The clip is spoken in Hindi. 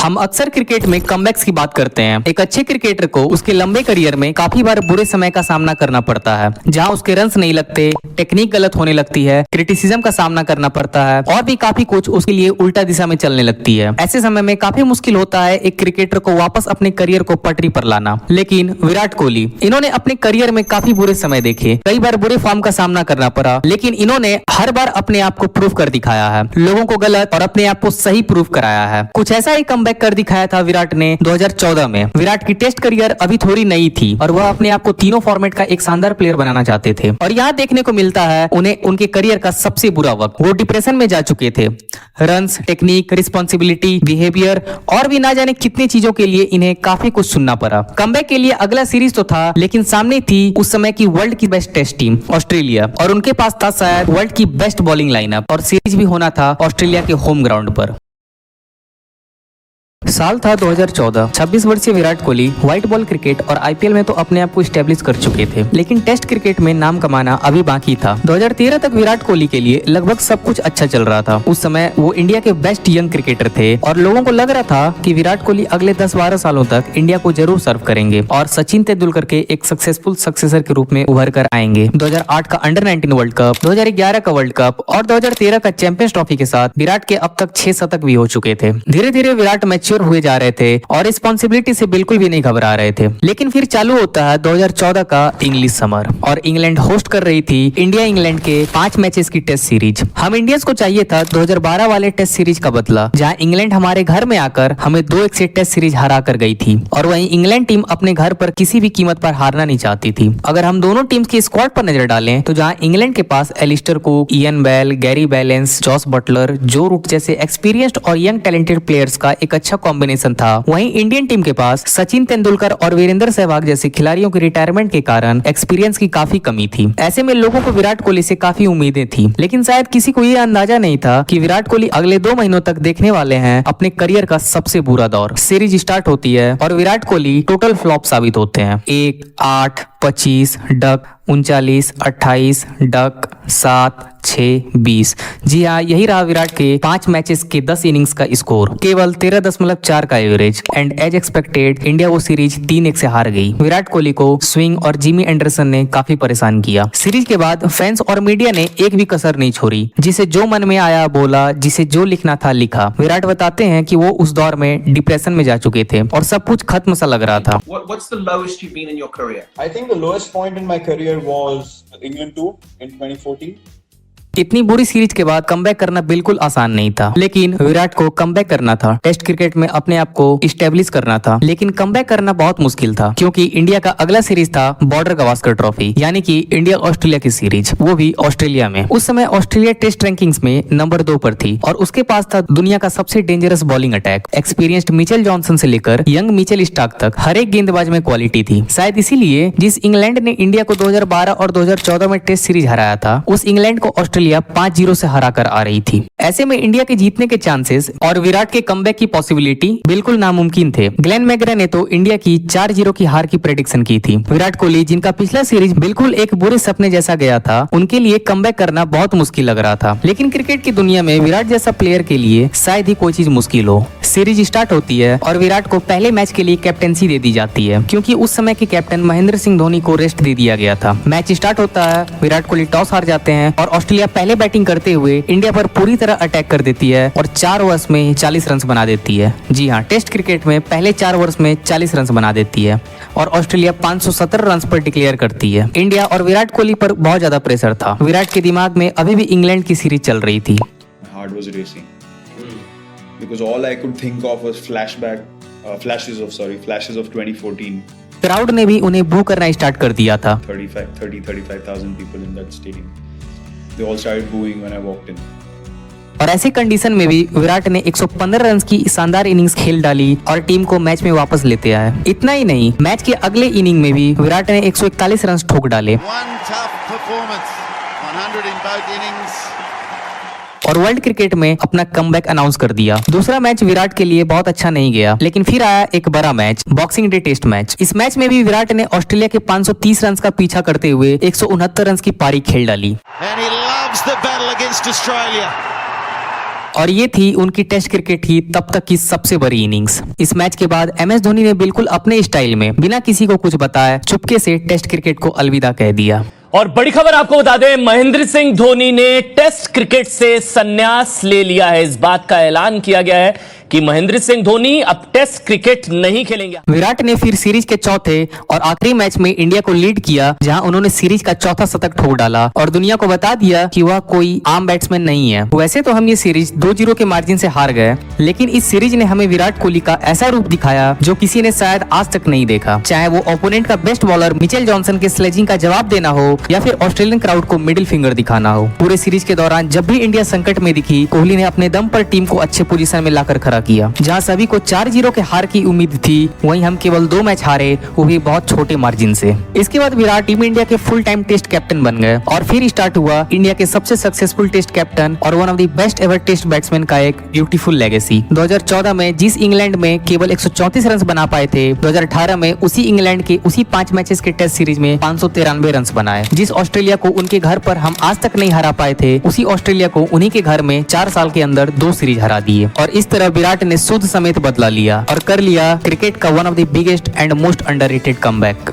हम अक्सर क्रिकेट में कमबैक्स की बात करते हैं। एक अच्छे क्रिकेटर को उसके लंबे करियर में काफी बार बुरे समय का सामना करना पड़ता है, जहां उसके रन्स नहीं लगते, टेक्निक गलत होने लगती है, क्रिटिसिज्म का सामना करना पड़ता है और भी काफी कुछ उसके लिए उल्टा दिशा में चलने लगती है। ऐसे समय में काफी मुश्किल होता है एक क्रिकेटर को वापस अपने करियर को पटरी पर लाना। लेकिन विराट कोहली, इन्होंने अपने करियर में काफी बुरे समय देखे, कई बार बुरे फॉर्म का सामना करना पड़ा, लेकिन इन्होंने हर बार अपने आप को प्रूव कर दिखाया है, लोगों को गलत और अपने आप को सही प्रूव कराया है। कुछ ऐसा ही कमबैक कर दिखाया था विराट ने 2014 में। विराट की टेस्ट करियर अभी थोड़ी नई थी और वह अपने आप को तीनों फॉर्मेट का एक शानदार प्लेयर बनाना चाहते थे, और यहाँ देखने को मिलता है उन्हें उनके करियर का सबसे बुरा वक्त। वो डिप्रेशन में जा चुके थे। रन्स, टेक्निक, रिस्पॉन्सिबिलिटी, बिहेवियर और भी ना जाने कितनी चीजों के लिए इन्हें काफी कुछ सुनना पड़ा। कमबैक के लिए अगला सीरीज तो था, लेकिन सामने थी उस समय की वर्ल्ड की बेस्ट टेस्ट टीम ऑस्ट्रेलिया, और उनके पास था शायद वर्ल्ड की बेस्ट बॉलिंग लाइनअप, और सीरीज भी होना था ऑस्ट्रेलिया के होम ग्राउंड पर। साल था 2014। 26 वर्षीय Virat Kohli white ball cricket और आईपीएल में तो अपने आप को स्टैब्लिश कर चुके थे, लेकिन टेस्ट क्रिकेट में नाम कमाना अभी बाकी था। 2013 तक विराट कोहली के लिए लगभग सब कुछ अच्छा चल रहा था। उस समय वो इंडिया के बेस्ट यंग क्रिकेटर थे और लोगों को लग रहा था कि विराट कोहली अगले 10-12 सालों तक इंडिया को जरूर सर्व करेंगे और सचिन तेंदुलकर के एक सक्सेसफुल सक्सेसर के रूप में उभर कर आएंगे। 2008 का अंडर-19 वर्ल्ड कप, 2011 का वर्ल्ड कप और 2013 का चैंपियंस ट्रॉफी के साथ विराट के अब तक 6 शतक भी हो चुके थे। धीरे धीरे विराट मैच्योर हुए जा रहे थे और रिस्पॉन्सिबिलिटी से बिल्कुल भी नहीं घबरा रहे थे। लेकिन फिर चालू होता है 2014 का इंग्लिश समर, और इंग्लैंड होस्ट कर रही थी इंडिया इंग्लैंड के 5 मैचेस की टेस्ट सीरीज। हम इंडियंस को चाहिए था 2012 वाले टेस्ट सीरीज का बदला, जहां इंग्लैंड हमारे घर में आकर हमें 2-1 से टेस्ट सीरीज हरा कर गई थी, और वहीं इंग्लैंड टीम अपने घर पर किसी भी कीमत पर हारना नहीं चाहती थी। अगर हम दोनों टीम्स की स्क्वाड पर नजर डालें तो जहां इंग्लैंड के पास Alastair Cook, Ian Bell, Gary Ballance, Jos Buttler, Joe Root जैसे एक्सपीरियंस्ड और यंग टैलेंटेड प्लेयर्स का एक अच्छा कॉम्बिनेशन था, वहीं इंडियन टीम के पास सचिन तेंदुलकर और वीरेंद्र सहवाग जैसे खिलाड़ियों के रिटायरमेंट के कारण एक्सपीरियंस की काफी कमी थी। ऐसे में लोगों को विराट कोहली से काफी उम्मीदें थी, लेकिन शायद किसी को यह अंदाजा नहीं था कि विराट कोहली अगले 2 महीनों तक देखने वाले हैं अपने करियर का सबसे बुरा दौर। सीरीज स्टार्ट होती है और विराट कोहली टोटल फ्लॉप साबित होते हैं। 1, 8, 25 डक, 39, 28 डक, 7, 6, 20। जी हाँ, यही रहा विराट के 5 मैचेस के 10 इनिंग्स का स्कोर, केवल 13.4 का average, and as expected India वो सीरीज 3-1 से हार गई। विराट कोहली को स्विंग और जिमी एंडरसन ने काफी परेशान किया। सीरीज के बाद फैंस और मीडिया ने एक भी कसर नहीं छोड़ी, जिसे जो मन में आया बोला, जिसे जो लिखना था लिखा। विराट बताते हैं कि वो उस दौर में डिप्रेशन में जा चुके थे और सब कुछ खत्म सा लग रहा था। What's the lowest you've been in your career? I think the lowest point in my career was England tour in 2014. इतनी बुरी सीरीज के बाद कमबैक करना बिल्कुल आसान नहीं था, लेकिन विराट को कमबैक करना था। टेस्ट क्रिकेट में अपने आप को इस्टेब्लिश करना था, लेकिन कमबैक करना बहुत मुश्किल था, क्योंकि इंडिया का अगला सीरीज था बॉर्डर गावस्कर ट्रॉफी, यानी कि इंडिया ऑस्ट्रेलिया की सीरीज, वो भी ऑस्ट्रेलिया में। उस समय ऑस्ट्रेलिया टेस्ट रैंकिंग्स में नंबर 2 पर थी और उसके पास था दुनिया का सबसे dangerous bowling attack. Experienced Mitchell Johnson से लेकर यंग मिचेल स्टार्क तक हर एक गेंदबाज में क्वालिटी थी। शायद इसीलिए जिस इंग्लैंड ने इंडिया को 2012 और 2014 में टेस्ट सीरीज हराया था, उस इंग्लैंड को ऑस्ट्रेलिया 5-0 से हरा कर आ रही थी। ऐसे में इंडिया के जीतने के चांसेस और विराट के कमबैक की पॉसिबिलिटी बिल्कुल नामुमकिन थे। ग्लेन मैकग्रा ने तो इंडिया की 4-0 की हार की प्रेडिक्शन की थी। विराट कोहली, जिनका पिछला सीरीज बिल्कुल एक बुरे सपने जैसा गया था, उनके लिए कमबैक करना बहुत मुश्किल लग रहा था। लेकिन क्रिकेट की दुनिया में विराट जैसा प्लेयर के लिए शायद ही कोई चीज मुश्किल हो। सीरीज स्टार्ट होती है और विराट को पहले मैच के लिए कैप्टेंसी दे दी जाती है, क्योंकि उस समय के कैप्टन महेंद्र सिंह धोनी को रेस्ट दे दिया गया था। मैच स्टार्ट होता है, विराट कोहली टॉस हार जाते हैं और ऑस्ट्रेलिया पहले बैटिंग करते हुए इंडिया पर पूरी तरह अटैक कर देती है और 4 ओवर्स में 40 रन बना देती है। जी हाँ, टेस्ट क्रिकेट में पहले 4 ओवर्स में 40 रन बना देती है और ऑस्ट्रेलिया 517 रन पर डिक्लेयर करती है। इंडिया और विराट कोहली पर बहुत ज्यादा प्रेशर था। विराट के दिमाग में अभी भी इंग्लैंड की सीरीज चल रही थी। Heart was racing because all I could think of was flashes of 2014. Crowd ने भी उन्हें बू करना स्टार्ट कर दिया था। 35,000 people in that stadium. They all started booing when I walked in. और ऐसी कंडीशन में भी विराट ने 115 रन की शानदार इनिंग्स खेल डाली और टीम को मैच में वापस लेते आए। इतना ही नहीं, मैच के अगले इनिंग में भी विराट ने 141 रन ठोक डाले और वर्ल्ड क्रिकेट में अपना कमबैक अनाउंस कर दिया। दूसरा मैच विराट के लिए बहुत अच्छा नहीं गया, लेकिन फिर आया एक बड़ा match, boxing day test match. इस मैच में भी विराट ने ऑस्ट्रेलिया के 530 रन का पीछा करते हुए 169 रन की पारी खेल डाली। और ये थी उनकी टेस्ट क्रिकेट की तब तक की सबसे बड़ी इनिंग्स। इस मैच के बाद MS धोनी ने बिल्कुल अपने स्टाइल में बिना किसी को कुछ बताए चुपके से टेस्ट क्रिकेट को अलविदा कह दिया। और बड़ी खबर आपको बता दें, महेंद्र सिंह धोनी ने टेस्ट क्रिकेट से संन्यास ले लिया है। इस बात का ऐलान किया गया है कि महेंद्र सिंह धोनी अब टेस्ट क्रिकेट नहीं खेलेंगे। विराट ने फिर सीरीज के चौथे और आखिरी मैच में इंडिया को लीड किया, जहां उन्होंने सीरीज का चौथा शतक ठोक डाला और दुनिया को बता दिया कि वह कोई आम बैट्समैन नहीं है। वैसे तो हम ये सीरीज 2-0 के मार्जिन से हार गए, लेकिन इस सीरीज ने हमें विराट कोहली का ऐसा रूप दिखाया जो किसी ने शायद आज तक नहीं देखा। चाहे वो ओपोनेंट का बेस्ट बॉलर मिचेल जॉनसन के स्लेजिंग का जवाब देना हो या फिर ऑस्ट्रेलियन क्राउड को मिडिल फिंगर दिखाना हो। पूरे सीरीज के दौरान जब भी इंडिया संकट में दिखी, कोहली ने अपने दम पर टीम को अच्छे पोजीशन में लाकर खड़ा किया। जहां सभी को 4-0 के हार की उम्मीद थी, वहीं हम केवल 2 मैच हारे, वो भी बहुत छोटे मार्जिन से। इसके बाद विराट टीम इंडिया के फुल टाइम टेस्ट कैप्टन बन गए और फिर स्टार्ट हुआ इंडिया के सबसे सक्सेसफुल टेस्ट कैप्टन और one of the best ever test batsman का एक ब्यूटीफुल लेगेसी। 2014 में जिस इंग्लैंड में केवल 134 रन बना पाए थे, 2018 में उसी इंग्लैंड के उसी 5 मैचेस के टेस्ट सीरीज में 593 रन बनाए। जिस ऑस्ट्रेलिया को उनके घर पर हम आज तक नहीं हरा पाए थे, उसी ऑस्ट्रेलिया को उन्हीं के घर में 4 साल के अंदर 2 सीरीज हरा दिए। और इस तरह विराट ने शुद्ध समेत बदला लिया और कर लिया क्रिकेट का one of the biggest and most underrated comeback.